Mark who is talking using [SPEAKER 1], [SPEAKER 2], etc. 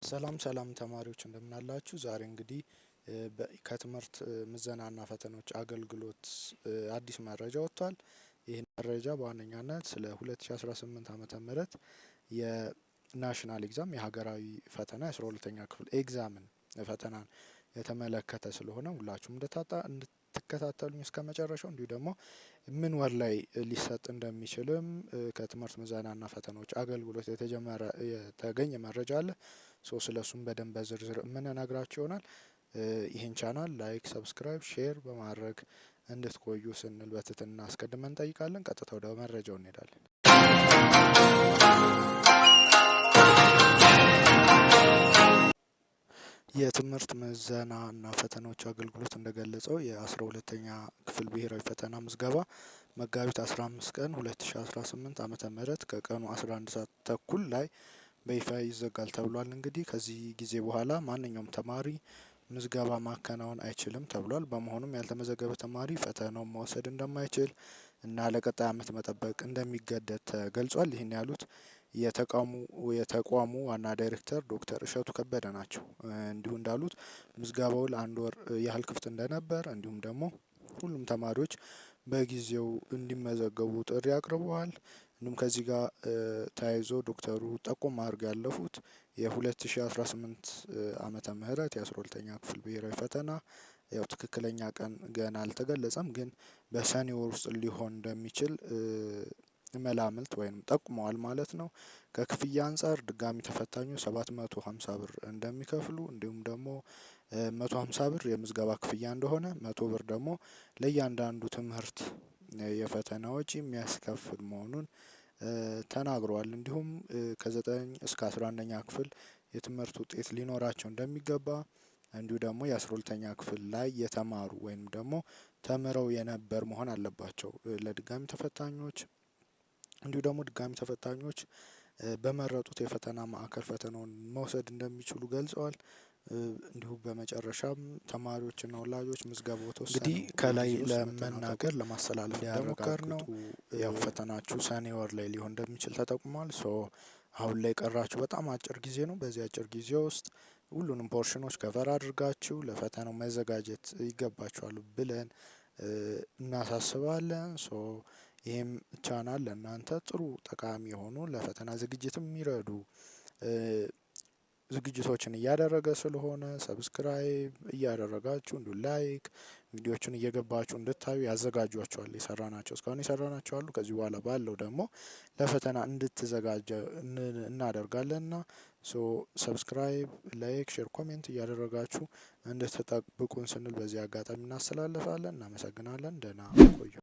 [SPEAKER 1] ሰላም ሰላም ተማሪዎች እንደምን አላችሁ? ዛሬ እንግዲህ ከትምህርት ምዘናና ፈተናዎች አገልግሎት አዲስ መረጃ ወጥቷል። ይህን መረጃ በዋነኛነት ስለ 2018 ዓመተ ምህረት የናሽናል ኤግዛም የሀገራዊ ፈተና የ12ኛ ክፍል ኤግዛምን ፈተናን የተመለከተ ስለሆነ ሁላችሁም እንድትከታተሉኝ እስከ መጨረሻው፣ እንዲሁ ደግሞ ምን ወር ላይ ሊሰጥ እንደሚችልም ከትምህርት ምዘናና ፈተናዎች አገልግሎት የተገኘ መረጃ አለ። ስለሱም በደንብ በዝርዝር የምንነግራችሁ ይሆናል። ይህን ቻናል ላይክ፣ ሰብስክራይብ፣ ሼር በማድረግ እንድትቆዩ ስንል በትህትና አስቀድመን እንጠይቃለን። ቀጥታ ወደ መረጃው እንሄዳለን። የትምህርት ምዘና እና ፈተናዎች አገልግሎት እንደገለጸው የ12ኛ ክፍል ብሔራዊ ፈተና ምዝገባ መጋቢት 15 ቀን 2018 ዓመተ ምህረት ከቀኑ 11 ሰዓት ተኩል ላይ በይፋ ይዘጋል ተብሏል። እንግዲህ ከዚህ ጊዜ በኋላ ማንኛውም ተማሪ ምዝገባ ማከናወን አይችልም ተብሏል። በመሆኑም ያልተመዘገበ ተማሪ ፈተናውን መውሰድ እንደማይችል እና ለቀጣይ ዓመት መጠበቅ እንደሚገደድ ተገልጿል። ይህን ያሉት የተቋሙ ዋና ዳይሬክተር ዶክተር እሸቱ ከበደ ናቸው። እንዲሁ እንዳሉት ምዝገባው ለአንድ ወር ያህል ክፍት እንደነበር፣ እንዲሁም ደግሞ ሁሉም ተማሪዎች በጊዜው እንዲመዘገቡ ጥሪ አቅርበዋል። እንዲሁም ከዚህ ጋር ተያይዞ ዶክተሩ ጠቆም አድርገው ያለፉት የ2018 ዓመተ ምህረት የ12ኛ ክፍል ብሔራዊ ፈተና ያው ትክክለኛ ቀን ገና አልተገለጸም፣ ግን በሰኔ ወር ውስጥ ሊሆን እንደሚችል መላምልት ወይም ጠቁመዋል ማለት ነው። ከክፍያ አንጻር ድጋሚ ተፈታኞች 750 ብር እንደሚከፍሉ፣ እንዲሁም ደግሞ 150 ብር የምዝገባ ክፍያ እንደሆነ፣ 100 ብር ደግሞ ለእያንዳንዱ ትምህርት የፈተና ወጪ የሚያስከፍል መሆኑን ተናግረዋል። እንዲሁም ከ9 እስከ 11ኛ ክፍል የትምህርት ውጤት ሊኖራቸው እንደሚገባ፣ እንዲሁ ደግሞ የ12ኛ ክፍል ላይ የተማሩ ወይም ደግሞ ተምረው የነበር መሆን አለባቸው ለድጋሚ ተፈታኞች። እንዲሁ ደግሞ ድጋሚ ተፈታኞች በመረጡት የፈተና ማዕከል ፈተናውን መውሰድ እንደሚችሉ ገልጸዋል። እንዲሁ በመጨረሻም ተማሪዎችና ወላጆች ምዝገባው ተወሰነ እንግዲህ ከላይ ለመናገር ለማስተላለፍ ያሞከር ነው። ያው ፈተናችሁ ሰኔ ወር ላይ ሊሆን እንደሚችል ተጠቁሟል። አሁን ላይ ቀራችሁ በጣም አጭር ጊዜ ነው። በዚህ አጭር ጊዜ ውስጥ ሁሉንም ፖርሽኖች ከቨር አድርጋችሁ ለፈተናው መዘጋጀት ይገባችኋል ብለን እናሳስባለን። ይህም ቻናል ለእናንተ ጥሩ ጠቃሚ የሆኑ ለፈተና ዝግጅትም የሚረዱ ዝግጅቶችን እያደረገ ስለሆነ ሰብስክራይብ እያደረጋችሁ እንዲሁ ላይክ ቪዲዮዎችን እየገባችሁ እንድታዩ ያዘጋጇቸዋል። እስካሁን የሰራናቸው አሉ። ከዚህ በኋላ ባለው ደግሞ ለፈተና እንድትዘጋጀ እናደርጋለንና ሰብስክራይብ፣ ላይክ፣ ሼር፣ ኮሜንት እያደረጋችሁ እንድትጠብቁን ስንል በዚህ አጋጣሚ እናስተላልፋለን። እናመሰግናለን። ደህና ቆዩ።